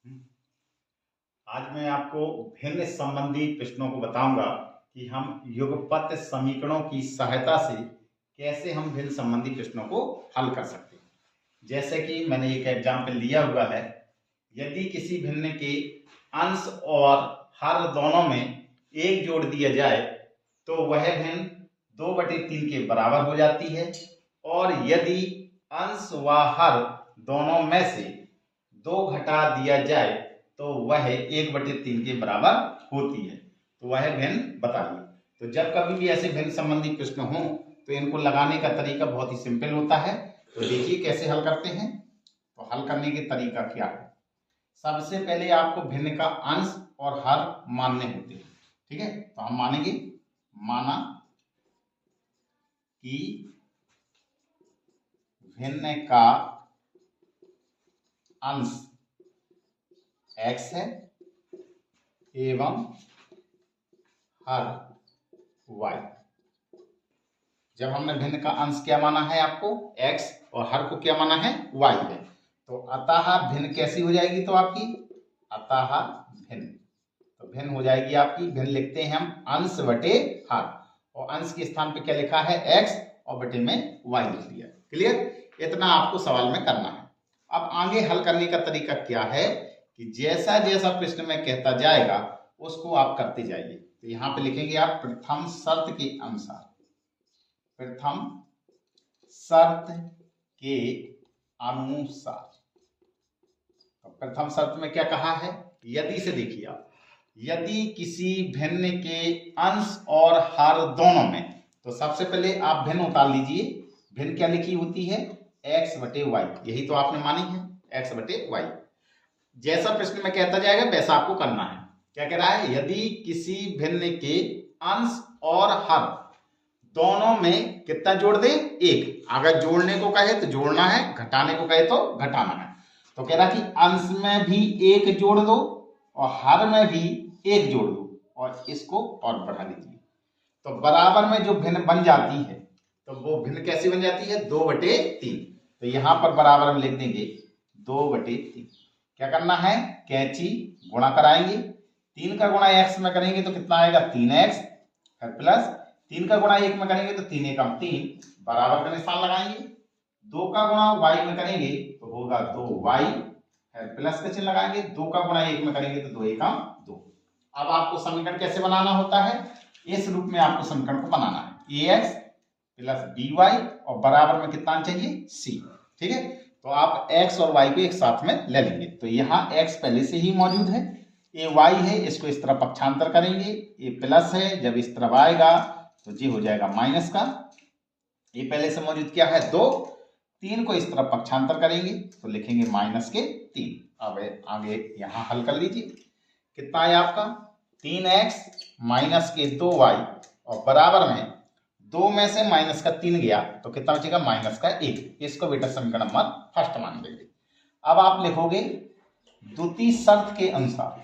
आज मैं आपको भिन्न संबंधी प्रश्नों को बताऊंगा कि हम युगपत समीकरणों की सहायता से कैसे हम भिन्न संबंधी प्रश्नों को हल कर सकते हैं। जैसे कि मैंने एक एग्जाम्पल लिया हुआ है, यदि किसी भिन्न के अंश और हर दोनों में एक जोड़ दिया जाए तो वह भिन्न 2/3 के बराबर हो जाती है, और यदि अंश व हर दोनों में से 2 घटा दिया जाए तो वह 1/3 के बराबर होती है। तो वह भिन्न बताइए। तो जब कभी भी ऐसे भिन्न संबंधी प्रश्न हो तो इनको लगाने का तरीका बहुत ही सिंपल होता है। तो देखिए कैसे हल करते हैं। तो हल करने के तरीका क्या है, सबसे पहले आपको भिन्न का अंश और हर मानने होते हैं। ठीक है, तो हम मानेंगे, माना कि भिन्न का अंश x है एवं हर y। जब हमने भिन्न का अंश क्या माना है आपको x और हर को क्या माना है y है, तो अतः भिन्न कैसी हो जाएगी, तो आपकी अतः भिन्न, तो भिन्न हो जाएगी आपकी। भिन्न लिखते हैं हम अंश बटे हर, और अंश के स्थान पे क्या लिखा है x और बटे में y लिख दिया। क्लियर, इतना आपको सवाल में करना है। अब आगे हल करने का तरीका क्या है कि जैसा जैसा प्रश्न में कहता जाएगा उसको आप करते जाइए। तो यहाँ पे लिखेंगे आप प्रथम शर्त के अनुसार, प्रथम शर्त के अनुसार। तो प्रथम शर्त में क्या कहा है, यदि से देखिए आप, यदि किसी भिन्न के अंश और हर दोनों में, तो सबसे पहले आप भिन्न उतार लीजिए। भिन्न क्या लिखी होती है x बटे वाई, यही तो आपने मानी है x बटे वाई। जैसा प्रश्न में कहता जाएगा वैसा आपको करना है। क्या कह रहा है, यदि किसी भिन्न के अंश और हर दोनों में कितना जोड़ दे, एक। अगर जोड़ने को कहे तो जोड़ना है, घटाने को कहे तो घटाना है। तो कह रहा कि अंश में भी एक जोड़ दो और हर में भी एक जोड़ दो, और इसको और बढ़ा लीजिए। तो बराबर में जो भिन्न बन जाती है, तो वो भिन्न कैसी बन जाती है 2/3। तो यहां पर बराबर हम लिख देंगे 2/3। क्या करना है, कैंची गुणा कराएंगे। 3 का गुणा x में करेंगे तो कितना आएगा 3x, फिर प्लस 3 का गुणा 1 में करेंगे तो 3 एकम 3, बराबर का निशान लगाएंगे। 2 का गुणा y में करेंगे तो होगा 2y, फिर प्लस का चिन्ह लगाएंगे। 2 का गुणा 1 में करेंगे तो 2 एकम 2। अब आपको समीकरण कैसे बनाना होता है, इस रूप में आपको समीकरण को बनाना है, ax प्लस by और बराबर में कितना चाहिए c। ठीक है, तो आप x और y को एक साथ में ले लेंगे। तो यहाँ x पहले से ही मौजूद है, ये y है, इसको इस तरफ पक्षांतर करेंगे, ये प्लस है, जब इस तरफ आएगा तो ये हो जाएगा माइनस का। ये पहले से मौजूद क्या है 2, 3 को इस तरफ पक्षांतर करेंगे तो लिखेंगे माइनस के 3। अब आगे यहाँ हल कर लीजिए, कितना आया आपका 3x माइनस के 2y, और बराबर में 2 में से माइनस का 3 गया तो कितना बचेगा माइनस का 1। इसको बेटा समीकरण नंबर फर्स्ट मान लेंगे। अब आप लिखोगे द्वितीय शर्त के अनुसार,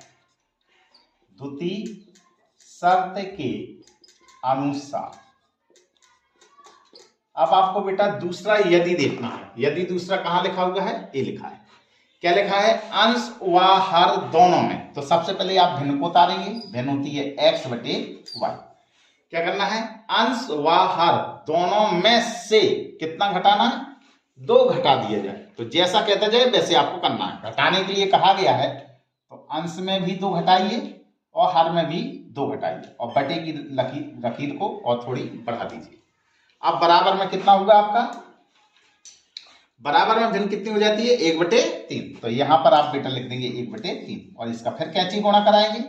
द्वितीय शर्त के अनुसार। अब आपको बेटा दूसरा यदि देखना है। यदि दूसरा कहां लिखा हुआ है, ये लिखा है। क्या लिखा है, अंश व हर दोनों में। तो सबसे पहले आप भिन्न को उतारेंगे, भिन्न होती है x बटे वाई। क्या करना है, अंश व हर दोनों में से कितना घटाना है, 2 घटा दिया जाए। तो जैसा कहता जाए वैसे आपको करना है। घटाने के लिए कहा गया है तो अंश में भी 2 घटाइए और हर में भी 2 घटाइए, और बटे की लकीर को और थोड़ी बढ़ा दीजिए। अब बराबर में कितना होगा आपका, बराबर में भिन्न कितनी हो जाती है 1/3। तो यहां पर आप बेटा लिख देंगे 1/3, और इसका फिर कैंची गुणा कराएंगे।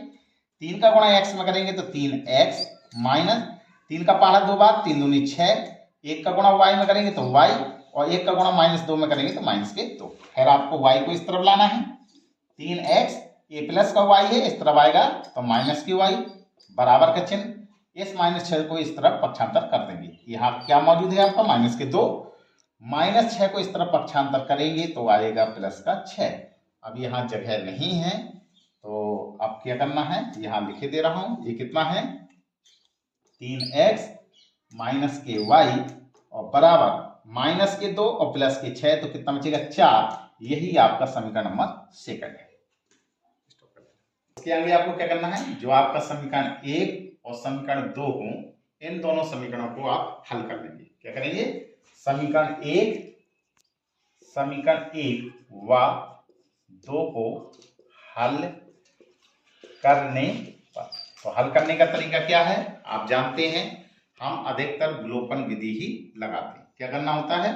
3 का गुणा x में करेंगे तो 3x माइनस 3 का पहाड़ा 2 बार, 3 दूनी 6, 1 का गुणा y में करेंगे तो y, और 1 का गुणा -2 में करेंगे तो -2। फिर आपको y को इस तरफ लाना है, 3x, ये प्लस का y है, इस तरफ आएगा तो माइनस की y, बराबर का चिन्ह। इस -6 को इस तरफ पक्षांतर कर देंगे। यहाँ क्या मौजूद है आपका -2, -6 को इस तरफ पक्षांतर करेंगे तो आएगा प्लस का 6। अब यहाँ जगह नहीं है तो अब क्या करना है, यहाँ लिखे दे रहा हूं, ये कितना है 3x माइनस के y और बराबर माइनस के 2 और प्लस के 6, तो कितना बचेगा 4। यही आपका समीकरण नंबर 2 है। इसके आगे आपको क्या करना है, जो आपका समीकरण 1 और समीकरण 2 हो, इन दोनों समीकरणों को आप हल कर लेंगे। क्या करेंगे, समीकरण 1 व 2 को हल करने पर। तो हल करने का तरीका क्या है, आप जानते हैं, हम अधिकतर विलोपन विधि ही लगाते हैं। क्या करना होता है,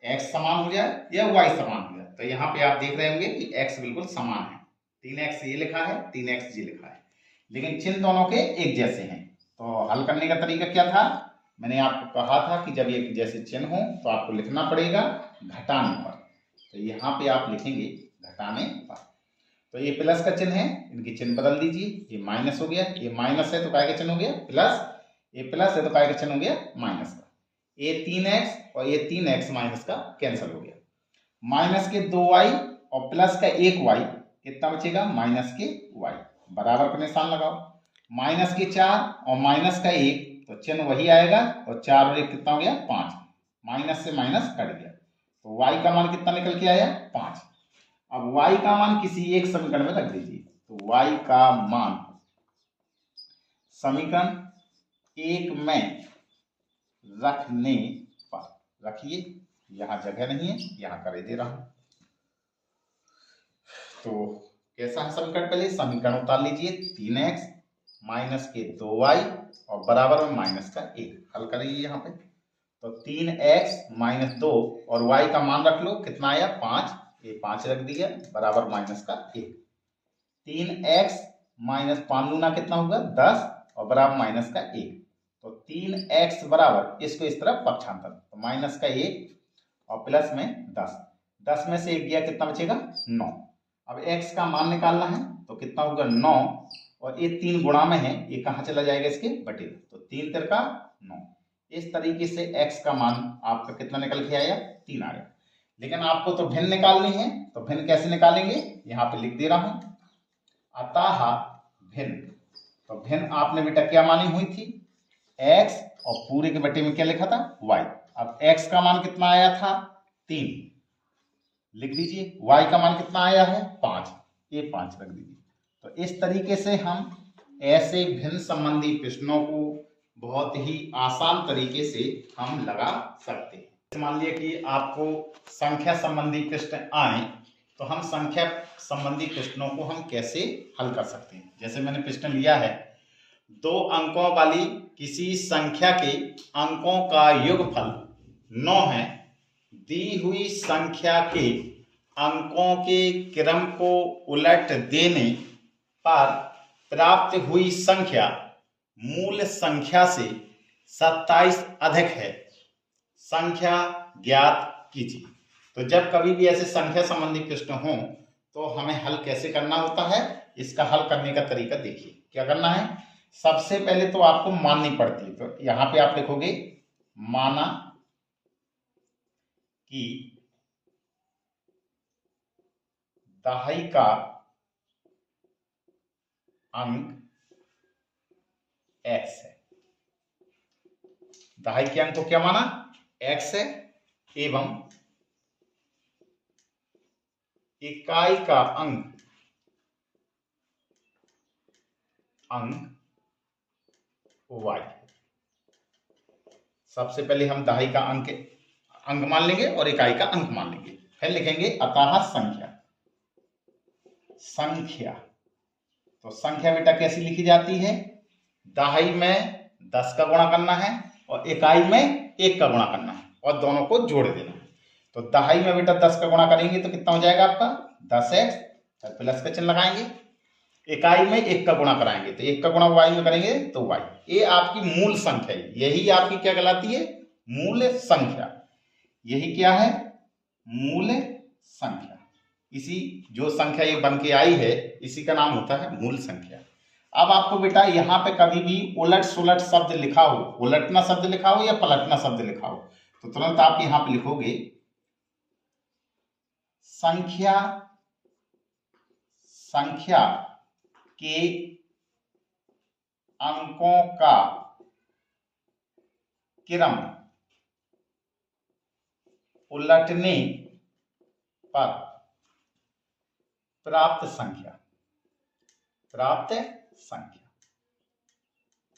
x समान हो जाए या y समान हो जाए। तो यहाँ पे आप देख रहे होंगे कि x बिल्कुल समान है, 3x ये लिखा है, 3x ये लिखा है, लेकिन चिन्ह दोनों के एक जैसे हैं। तो हल करने का तरीका क्या था, मैंने आपको कहा था कि जब एक जैसे चिन्ह हो तो आपको लिखना पड़ेगा घटाने पर। तो यहाँ पे आप लिखेंगे घटाने पर। तो ये प्लस का चिन्ह है, इनकी चिन्ह बदल दीजिए, ये माइनस हो गया, ये माइनस है तो काय का चिन्ह हो गया प्लस, ये प्लस है तो काय का चिन्ह हो गया माइनस का। ये 3x और ये 3x माइनस का कैंसिल हो गया। माइनस के 2y और प्लस का 1y कितना बचेगा, माइनस के y, बराबर का निशान लगाओ। माइनस के 4 और माइनस का 1, तो चिन्ह वही आएगा, और 4 और 1 कितना हो गया 5, माइनस से माइनस कट गया, तो y का मान कितना निकल के आया 5। अब y का मान किसी एक समीकरण में रख दीजिए, तो y का मान समीकरण 1 में रखने पर, रखिए, यहां जगह नहीं है, यहां कर दे रहा हूं। तो कैसा है समीकरण, पहले समीकरण उतार लीजिए, 3x माइनस के 2y और बराबर में माइनस का 1, हल करिए यहाँ पे। तो 3x माइनस 2 और y का मान रख लो, कितना आया 5, ये 5 रख दिया, बराबर माइनस का 1। 3x माइनस 5 दूना कितना होगा 10 और बराबर माइनस का 1। तो 3x बराबर, इसको इस तरफ पक्षांतर, तो माइनस का 1 और प्लस में 10, 10 में से 1 गया, कितना बचेगा 9। अब x का मान निकालना है, तो कितना होगा 9, और ये 3 गुणा में है, ये कहाँ चला जाएगा इसके बटे, तो 3 तिरका 9। इस तरीके से x का मान आपका कितना निकल के आया 3 आया। लेकिन आपको तो भिन्न निकालनी है, तो भिन्न कैसे निकालेंगे, यहाँ पे लिख दे रहा हूं, अतः भिन्न। तो भिन्न आपने बेटा क्या मानी हुई थी x, और पूरे के बटे में क्या लिखा था y। अब x का मान कितना आया था 3, लिख दीजिए, y का मान कितना आया है 5, ये 5 रख दीजिए। तो इस तरीके से हम ऐसे भिन्न संबंधी प्रश्नों को बहुत ही आसान तरीके से हम लगा सकते हैं। मान लिया कि आपको संख्या संबंधी प्रश्न आए, तो हम संख्या संबंधी प्रश्नों को हम कैसे हल कर सकते हैं। जैसे मैंने प्रश्न लिया है, 2 अंकों वाली किसी संख्या के अंकों का योगफल 9 है, दी हुई संख्या के अंकों के क्रम को उलट देने पर प्राप्त हुई संख्या मूल संख्या से 27 अधिक है, संख्या ज्ञात कीजिए। तो जब कभी भी ऐसे संख्या संबंधी प्रश्न हो, तो हमें हल कैसे करना होता है, इसका हल करने का तरीका देखिए। क्या करना है, सबसे पहले तो आपको माननी पड़ती है। तो यहां पे आप लिखोगे माना कि दहाई का अंक x है, दहाई के अंक को क्या माना x है, एवं इकाई का अंक y। सबसे पहले हम दहाई का अंक मान लेंगे और इकाई का अंक मान लेंगे, फिर लिखेंगे अतः संख्या। तो संख्या बेटा कैसी लिखी जाती है, दहाई में 10 का गुणा करना है और इकाई में 1 का गुणा करना है, और दोनों को जोड़ देना है। तो दहाई में बेटा 10 का गुणा करेंगे तो कितना हो जाएगा आपका 10x, फिर प्लस का चिन्ह लगाएंगे। इकाई में 1 का गुणा कराएंगे, तो 1 का गुणा y में करेंगे तो y। ये आपकी मूल संख्या है, यही आपकी क्या कहलाती है मूल संख्या। यही क्या है मूल संख्या। इसी जो संख्या ये बन के आई है, इसी का नाम होता है मूल संख्या। अब आपको बेटा यहाँ पे कभी भी उलट सुलट शब्द लिखा हो, उलटना शब्द लिखा हो या पलटना शब्द लिखा हो, तो तुरंत आप यहाँ पे लिखोगे संख्या के अंकों का क्रम उलटने पर प्राप्त संख्या। प्राप्त संख्या।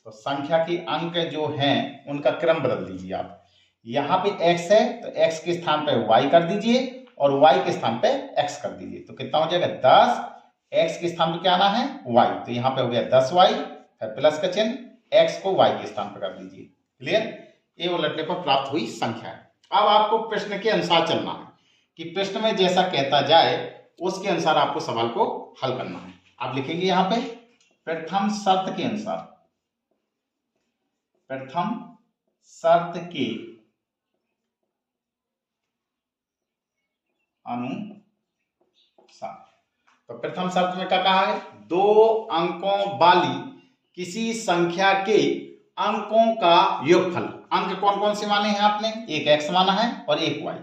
तो संख्या के अंक जो हैं उनका क्रम बदल दीजिए आप। यहां पे x है तो x के स्थान पे y कर दीजिए और y के स्थान पे x कर दीजिए। तो कितना हो जाएगा 10, x के स्थान पे क्या आना है y, तो यहाँ पे हो गया 10y, फिर प्लस का चिन्ह, x को y के स्थान पे कर दीजिए। क्लियर? ये उलटने पर प्राप्त हुई संख्या है। अब आपको प्रश्न के अनुसार चलना है कि प्रश्न में जैसा कहता जाए उसके अनुसार आपको सवाल को हल करना है। आप लिखेंगे यहाँ पे प्रथम शर्त के अनुसार, प्रथम शर्त के अनुसार। तो प्रथम शर्त में क्या कहा है, 2 अंकों वाली किसी संख्या के अंकों का योगफल। अंक कौन कौन से माने हैं आपने, एक x माना है और एक y।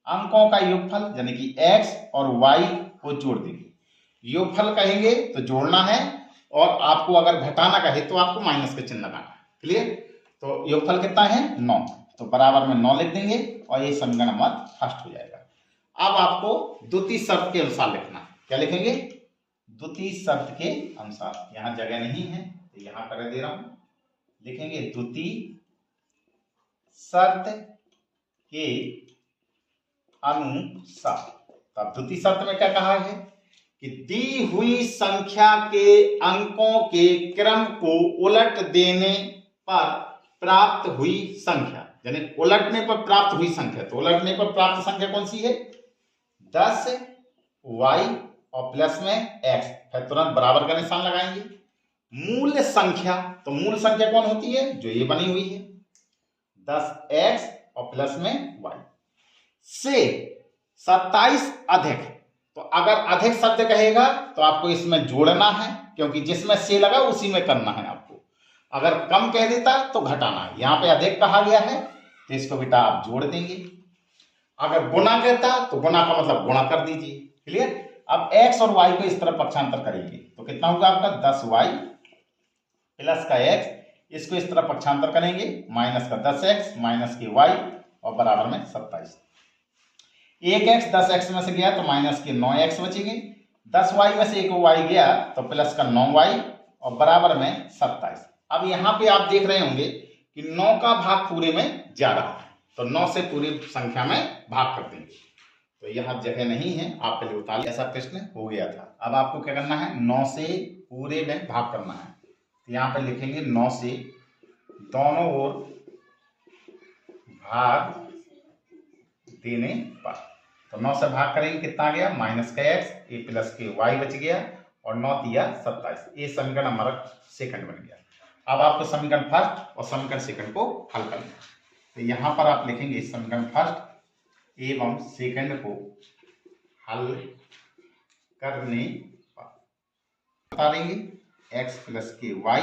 अंकों का योगफल यानी कि x और y को जोड़ देंगे। योगफल कहेंगे तो जोड़ना है और आपको अगर घटाना कहे तो आपको माइनस का चिन्ह लगाना है। क्लियर? तो योगफल कितना है 9, तो बराबर में 9 लिख देंगे और ये समीकरण हमारा फर्स्ट हो जाएगा। अब आपको द्वितीय शर्त के अनुसार लिखना है। क्या लिखेंगे, द्वितीय शर्त के अनुसार। यहां जगह नहीं है तो यहां कर दे रहा हूं, लिखेंगे द्वितीय शर्त के अनुसार। तब द्वितीय शर्त में क्या कहा है कि दी हुई संख्या के अंकों के क्रम को उलट देने पर प्राप्त हुई संख्या, यानी उलटने पर प्राप्त हुई संख्या। तो उलटने पर प्राप्त संख्या कौन सी है, 10y और प्लस में x, फिर तुरंत बराबर का निशान लगाएंगे। मूल संख्या, तो मूल संख्या कौन होती है, जो ये बनी हुई है 10x और प्लस में y से 27 अधिक। तो अगर अधिक शब्द कहेगा तो आपको इसमें जोड़ना है, क्योंकि जिसमें से लगा उसी में करना है आपको। अगर कम कह देता तो घटाना है। यहां पे अधिक कहा गया है तो इसको बेटा आप जोड़ देंगे। अगर गुना कहता तो गुना का मतलब गुणा कर दीजिए। क्लियर? अब x और y को इस तरफ पक्षांतर करेंगे तो कितना होगा आपका 10y प्लस का x, इसको इस तरफ पक्षांतर करेंगे माइनस का 10x माइनस के y और बराबर में 27। एक x 10x में से गया तो माइनस के 9x बचेंगे, 10y में से एक y गया तो प्लस का 9y और बराबर में 27। अब यहाँ पे आप देख रहे होंगे कि 9 का भाग पूरे में जा रहा है, तो 9 से पूरी संख्या में भाग कर देंगे। तो यहाँ जगह नहीं है, आप पहले उतार, ऐसा प्रश्न हो गया था। अब आपको क्या करना है, 9 से पूरे में भाग करना है। तो यहाँ पे लिखेंगे 9 से दोनों ओर भाग देने पर। तो 9 से भाग करेंगे कितना आ गया, माइनस का x, ए प्लस के y बच गया और 9 दिया 27। ये समीकरण हमारा सेकंड बन गया। अब आपको समीकरण फर्स्ट और समीकरण सेकंड को हल करना है। तो यहाँ पर आप लिखेंगे समीकरण फर्स्ट एवं सेकंड को हल करने पर बता देंगे x प्लस के y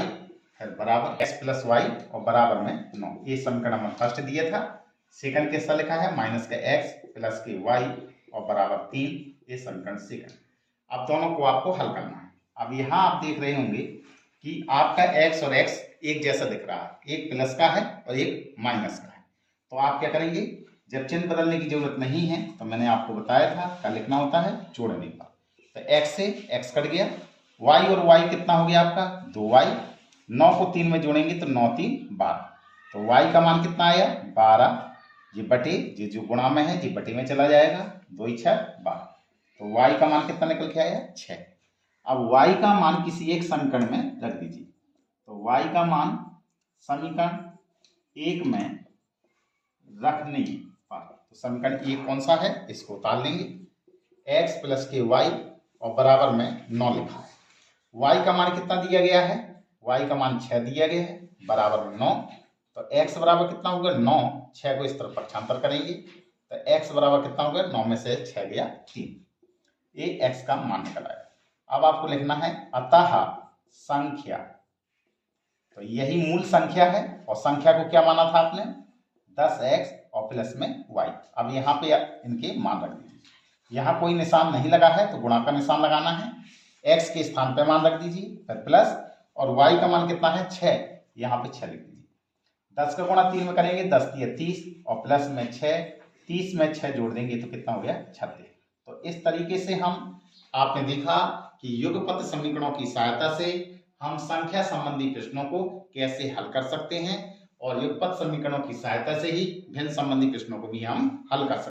है बराबर x प्लस y और बराबर में 9। ये समीकरण हमने फर्स्ट दिया था। सेकंड कैसा लिखा है, माइनस का x प्लस के y और बराबर 3। ये समीकरण सेकंड। अब दोनों को आपको हल करना है। अब यहाँ आप देख रहे होंगे कि आपका x और x एक जैसा दिख रहा है, एक प्लस का है और एक माइनस का है। तो आप क्या करेंगे, जब चिन्ह बदलने की जरूरत नहीं है तो मैंने आपको बताया था क्या लिखना होता है, जोड़ने का। तो x से x कट गया, y और y कितना हो गया आपका 2y, 9 को 3 में जोड़ेंगे तो 9 3 12। तो y का मान कितना आया 12, ये बटे ये जो गुणा में है ये बटे में चला जाएगा, 2 6 12। तो y का मान कितना निकल के आया 6। अब y का मान किसी एक समीकरण में रख दीजिए। तो y का मान समीकरण 1 में रखने पर, तो समीकरण 1 कौन सा है, इसको उतार लेंगे। x प्लस के y और बराबर में 9 लिखा है। y का मान कितना दिया गया है, y का मान 6 दिया गया है बराबर में 9। तो x बराबर कितना होगा 9, 6 को इस तरफ पक्षांतर करेंगे तो x बराबर कितना होगा 9 में से 6 गया 3। ये x का मान निकल आया। अब आपको लिखना है अतः संख्या, तो यही मूल संख्या है और संख्या को क्या माना था आपने 10x और प्लस में y। अब यहाँ पे इनके मान रख दीजिए। यहाँ कोई निशान नहीं लगा है तो गुणा का निशान लगाना है, x के स्थान पे मान रख दीजिए, फिर प्लस और y का मान कितना है 6, यहाँ पे 6 लिख दीजिए। 10 का गुणा 3 में करेंगे 10 दिया 30 और प्लस में 6, 30 में 6 जोड़ देंगे तो कितना हो गया 36। तो इस तरीके से हम आपने देखा कि युगपत समीकरणों की सहायता से हम संख्या संबंधी प्रश्नों को कैसे हल कर सकते हैं और युगपत समीकरणों की सहायता से ही भिन्न संबंधी प्रश्नों को भी हम हल कर सकते हैं।